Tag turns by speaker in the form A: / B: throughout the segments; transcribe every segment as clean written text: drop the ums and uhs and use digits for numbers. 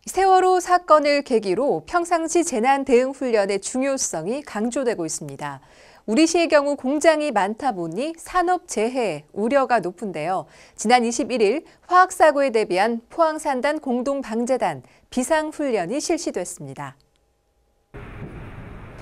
A: 세월호 사건을 계기로 평상시 재난 대응 훈련의 중요성이 강조되고 있습니다. 우리 시의 경우 공장이 많다 보니 산업 재해 우려가 높은데요. 지난 21일 화학사고에 대비한 포항산단 공동방재단 비상훈련이 실시됐습니다.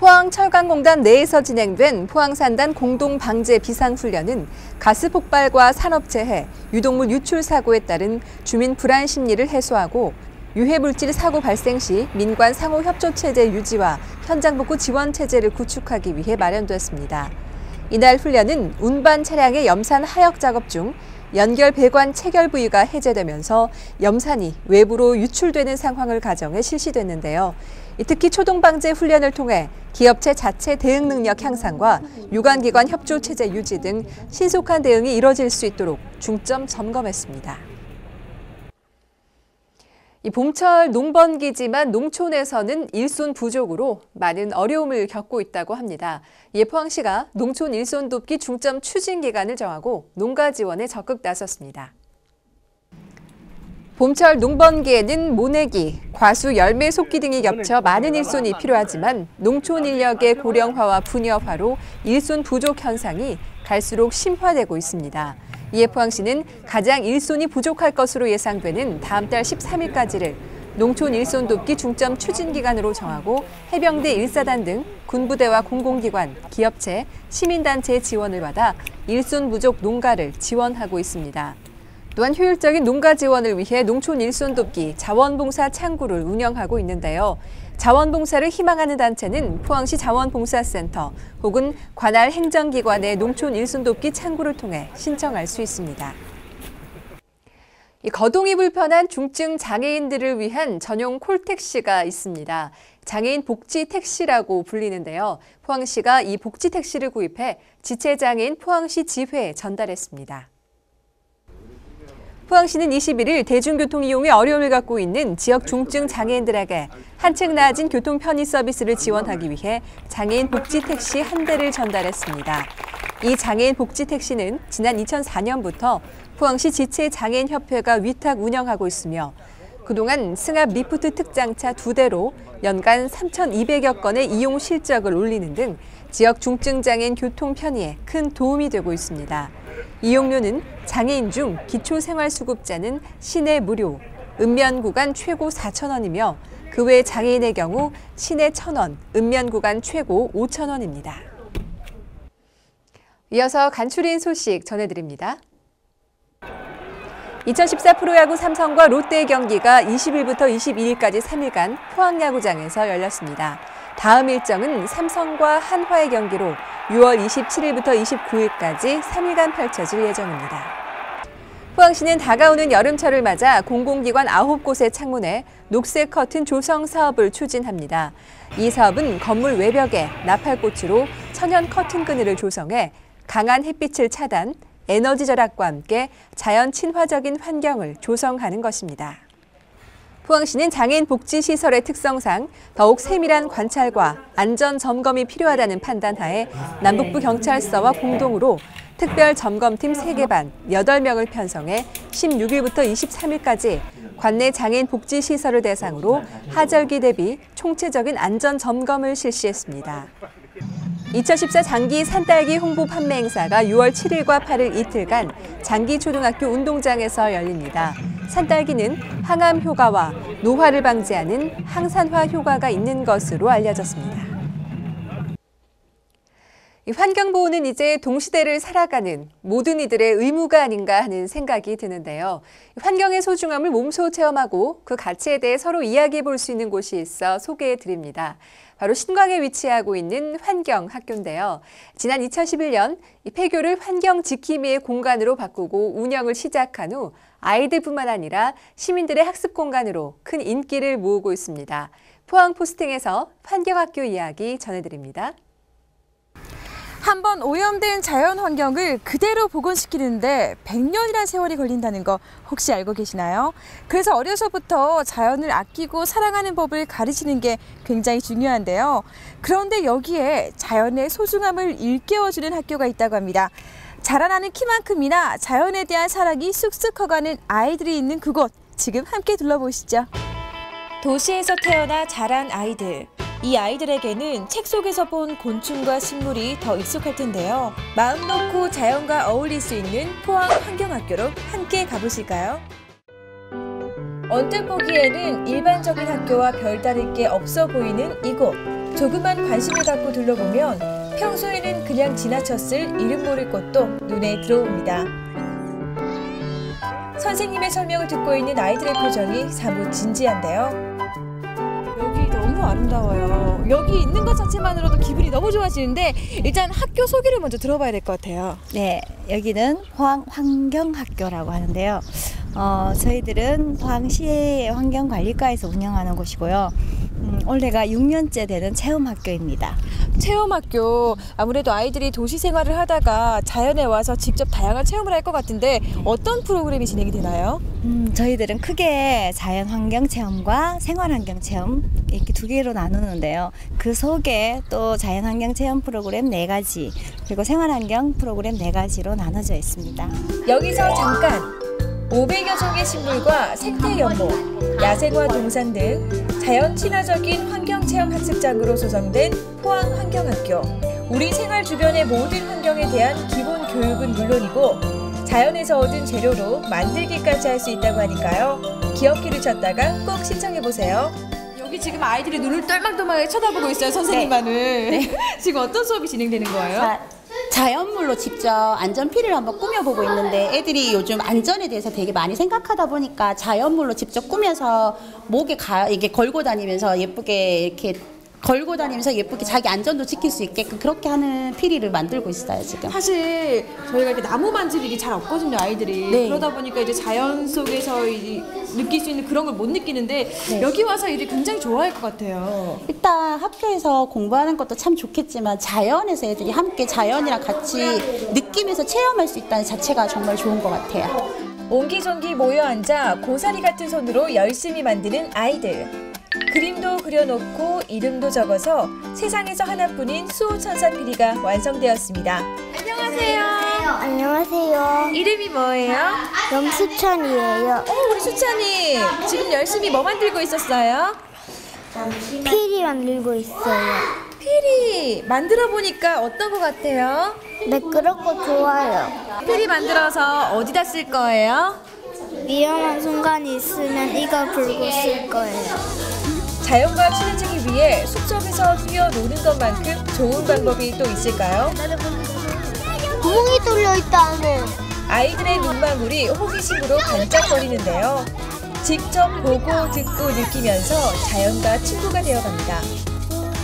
A: 포항철강공단 내에서 진행된 포항산단 공동방재 비상훈련은 가스 폭발과 산업재해, 유독물 유출 사고에 따른 주민 불안 심리를 해소하고 유해물질 사고 발생 시 민관 상호 협조 체제 유지와 현장 복구 지원 체제를 구축하기 위해 마련됐습니다. 이날 훈련은 운반 차량의 염산 하역 작업 중 연결 배관 체결 부위가 해제되면서 염산이 외부로 유출되는 상황을 가정해 실시됐는데요. 특히 초동방재 훈련을 통해 기업체 자체 대응 능력 향상과 유관기관 협조 체제 유지 등 신속한 대응이 이뤄질 수 있도록 중점 점검했습니다. 봄철 농번기지만 농촌에서는 일손 부족으로 많은 어려움을 겪고 있다고 합니다. 이에 포항시가 농촌 일손 돕기 중점 추진 기간을 정하고 농가 지원에 적극 나섰습니다. 봄철 농번기에는 모내기, 과수, 열매 속기 등이 겹쳐 많은 일손이 필요하지만 농촌 인력의 고령화와 분여화로 일손 부족 현상이 갈수록 심화되고 있습니다. 이에 포항시는 가장 일손이 부족할 것으로 예상되는 다음 달 13일까지를 농촌 일손 돕기 중점 추진 기간으로 정하고 해병대 1사단 등 군부대와 공공기관, 기업체, 시민단체의 지원을 받아 일손 부족 농가를 지원하고 있습니다. 또한 효율적인 농가 지원을 위해 농촌 일손 돕기 자원봉사 창구를 운영하고 있는데요. 자원봉사를 희망하는 단체는 포항시 자원봉사센터 혹은 관할 행정기관의 농촌 일손 돕기 창구를 통해 신청할 수 있습니다. 거동이 불편한 중증 장애인들을 위한 전용 콜택시가 있습니다. 장애인 복지 택시라고 불리는데요. 포항시가 이 복지 택시를 구입해 지체장애인 포항시 지회에 전달했습니다. 포항시는 21일 대중교통 이용에 어려움을 갖고 있는 지역 중증 장애인들에게 한층 나아진 교통 편의 서비스를 지원하기 위해 장애인 복지 택시 한 대를 전달했습니다. 이 장애인 복지 택시는 지난 2004년부터 포항시 지체장애인협회가 위탁 운영하고 있으며 그동안 승합 리프트 특장차 2대로 연간 3,200여 건의 이용 실적을 올리는 등 지역 중증 장애인 교통 편의에 큰 도움이 되고 있습니다. 이용료는 장애인 중 기초생활수급자는 시내 무료, 읍면 구간 최고 4,000원이며 그 외 장애인의 경우 시내 1,000원, 읍면 구간 최고 5,000원입니다. 이어서 간추린 소식 전해드립니다. 2014 프로야구 삼성과 롯데의 경기가 20일부터 22일까지 3일간 포항야구장에서 열렸습니다. 다음 일정은 삼성과 한화의 경기로 6월 27일부터 29일까지 3일간 펼쳐질 예정입니다. 포항시는 다가오는 여름철을 맞아 공공기관 9곳의 창문에 녹색 커튼 조성 사업을 추진합니다. 이 사업은 건물 외벽에 나팔꽃으로 천연 커튼 그늘을 조성해 강한 햇빛을 차단, 에너지 절약과 함께 자연 친화적인 환경을 조성하는 것입니다. 포항시는 장애인 복지시설의 특성상 더욱 세밀한 관찰과 안전 점검이 필요하다는 판단하에 남북부 경찰서와 공동으로 특별 점검팀 3개 반 8명을 편성해 16일부터 23일까지 관내 장애인 복지시설을 대상으로 하절기 대비 총체적인 안전 점검을 실시했습니다. 2014 장기 산딸기 홍보 판매 행사가 6월 7일과 8일 이틀간 장기초등학교 운동장에서 열립니다. 산딸기는 항암 효과와 노화를 방지하는 항산화 효과가 있는 것으로 알려졌습니다. 환경보호는 이제 동시대를 살아가는 모든 이들의 의무가 아닌가 하는 생각이 드는데요. 환경의 소중함을 몸소 체험하고 그 가치에 대해 서로 이야기해 볼 수 있는 곳이 있어 소개해 드립니다. 바로 신광에 위치하고 있는 환경학교인데요. 지난 2011년 폐교를 환경 지킴이의 공간으로 바꾸고 운영을 시작한 후 아이들뿐만 아니라 시민들의 학습 공간으로 큰 인기를 모으고 있습니다. 포항 포스팅에서 환경학교 이야기 전해드립니다.
B: 한번 오염된 자연 환경을 그대로 복원시키는데 100년이란 세월이 걸린다는 거 혹시 알고 계시나요? 그래서 어려서부터 자연을 아끼고 사랑하는 법을 가르치는 게 굉장히 중요한데요. 그런데 여기에 자연의 소중함을 일깨워주는 학교가 있다고 합니다. 자라나는 키만큼이나 자연에 대한 사랑이 쑥쑥 커가는 아이들이 있는 그곳, 지금 함께 둘러보시죠. 도시에서 태어나 자란 아이들. 이 아이들에게는 책 속에서 본 곤충과 식물이 더 익숙할 텐데요. 마음 놓고 자연과 어울릴 수 있는 포항 환경학교로 함께 가보실까요? 언뜻 보기에는 일반적인 학교와 별다를 게 없어 보이는 이곳. 조그만 관심을 갖고 둘러보면 평소에는 그냥 지나쳤을 이름 모를 곳도 눈에 들어옵니다. 선생님의 설명을 듣고 있는 아이들의 표정이 사뭇 진지한데요. 여기 너무 아름다워요. 여기 있는 것 자체만으로도 기분이 너무 좋아지는데 일단 학교 소개를 먼저 들어봐야 될 것 같아요.
C: 네, 여기는 포항 환경학교라고 하는데요. 저희들은 포항시의 환경관리과에서 운영하는 곳이고요. 올해가 6년째 되는 체험학교입니다.
B: 체험학교, 아무래도 아이들이 도시 생활을 하다가 자연에 와서 직접 다양한 체험을 할 것 같은데 어떤 프로그램이 진행이 되나요?
C: 저희들은 크게 자연환경체험과 생활환경체험 이렇게 두 개로 나누는데요. 그 속에 또 자연환경체험 프로그램 4가지, 그리고 생활환경 프로그램 4가지로 나눠져 있습니다.
B: 여기서 잠깐! 500여 종의 식물과 생태 연못, 야생화 동산 등 자연 친화적인 환경체험 학습장으로 조성된 포항 환경학교. 우리 생활 주변의 모든 환경에 대한 기본 교육은 물론이고 자연에서 얻은 재료로 만들기까지 할 수 있다고 하니까요. 기억기를 쳤다가 꼭 신청해보세요. 여기 지금 아이들이 눈을 똘망똘망하게 쳐다보고 있어요, 선생님만을. 네. 지금 어떤 수업이 진행되는 거예요?
D: 자연물로 직접 안전피를 한번 꾸며보고 있는데 애들이 요즘 안전에 대해서 되게 많이 생각하다 보니까 자연물로 직접 꾸며서 목에 이게 걸고 다니면서 예쁘게 이렇게 걸고 다니면서 예쁘게 자기 안전도 지킬 수 있게끔 그렇게 하는 피리를 만들고 있어요, 지금.
B: 사실 저희가 이렇게 나무 만질 일이 잘 없거든요, 아이들이.
D: 네.
B: 그러다 보니까 이제 자연 속에서 느낄 수 있는 그런 걸 못 느끼는데
D: 네.
B: 여기 와서 애들이 굉장히 좋아할 것 같아요.
D: 일단 학교에서 공부하는 것도 참 좋겠지만 자연에서 애들이 함께 자연이랑 같이 느끼면서 체험할 수 있다는 자체가 정말 좋은 것 같아요.
B: 옹기종기 모여 앉아 고사리 같은 손으로 열심히 만드는 아이들. 그림도 그려놓고 이름도 적어서 세상에서 하나뿐인 수호천사피리가 완성되었습니다. 안녕하세요.
E: 안녕하세요.
B: 이름이 뭐예요?
E: 염수천이에요.
B: 우리 수찬이 지금 열심히 뭐 만들고 있었어요?
E: 피리 만들고 있어요.
B: 피리 만들어 보니까 어떤 것 같아요?
E: 매끄럽고 좋아요.
B: 피리 만들어서 어디다 쓸 거예요?
E: 위험한 순간이 있으면 이거 불고 쓸 거예요.
B: 자연과 친해지기 위해 숲속에서 뛰어노는 것만큼 좋은 방법이 또 있을까요?
E: 구멍이 뚫려 있다 안에.
B: 아이들의 눈망울이 호기심으로 반짝거리는데요. 직접 보고 듣고 느끼면서 자연과 친구가 되어갑니다.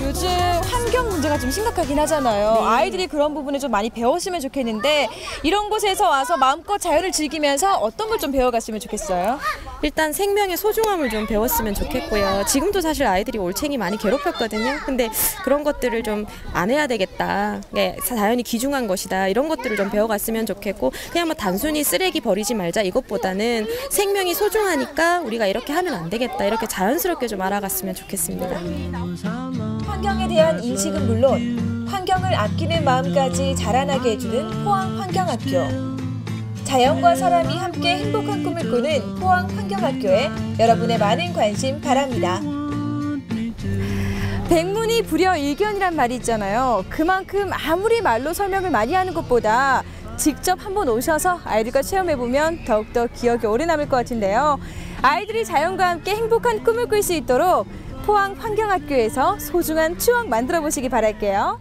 B: 요즘 환경 문제가 좀 심각하긴 하잖아요. 아이들이 그런 부분에 좀 많이 배웠으면 좋겠는데 이런 곳에서 와서 마음껏 자연을 즐기면서 어떤 걸 좀 배워갔으면 좋겠어요?
F: 일단 생명의 소중함을 좀 배웠으면 좋겠고요. 지금도 사실 아이들이 올챙이 많이 괴롭혔거든요. 근데 그런 것들을 좀 안 해야 되겠다. 네, 자연이 귀중한 것이다. 이런 것들을 좀 배워갔으면 좋겠고 그냥 뭐 단순히 쓰레기 버리지 말자 이것보다는 생명이 소중하니까 우리가 이렇게 하면 안 되겠다. 이렇게 자연스럽게 좀 알아갔으면 좋겠습니다.
B: 환경에 대한 인식은 물론 환경을 아끼는 마음까지 자라나게 해주는 포항 환경학교. 자연과 사람이 함께 행복한 꿈을 꾸는 포항 환경학교에 여러분의 많은 관심 바랍니다. 백문이 불여일견이란 말이 있잖아요. 그만큼 아무리 말로 설명을 많이 하는 것보다 직접 한번 오셔서 아이들과 체험해보면 더욱더 기억에 오래 남을 것 같은데요. 아이들이 자연과 함께 행복한 꿈을 꿀 수 있도록 포항 환경학교에서 소중한 추억 만들어 보시기 바랄게요.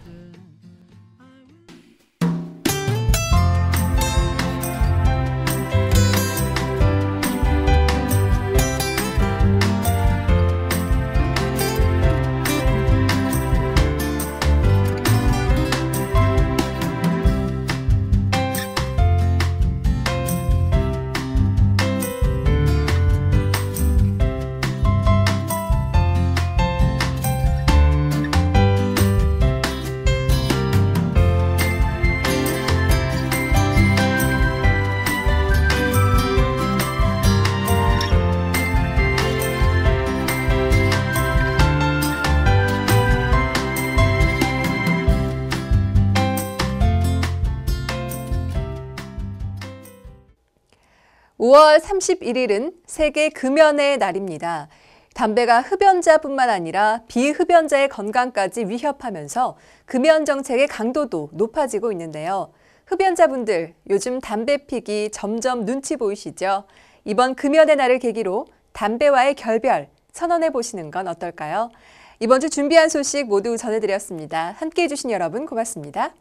A: (5월 31일은) 세계 금연의 날입니다. 담배가 흡연자뿐만 아니라 비흡연자의 건강까지 위협하면서 금연 정책의 강도도 높아지고 있는데요. 흡연자분들, 요즘 담배 피기 점점 눈치 보이시죠? 이번 금연의 날을 계기로 담배와의 결별 선언해 보시는 건 어떨까요? 이번 주 준비한 소식 모두 전해드렸습니다. 함께해 주신 여러분 고맙습니다.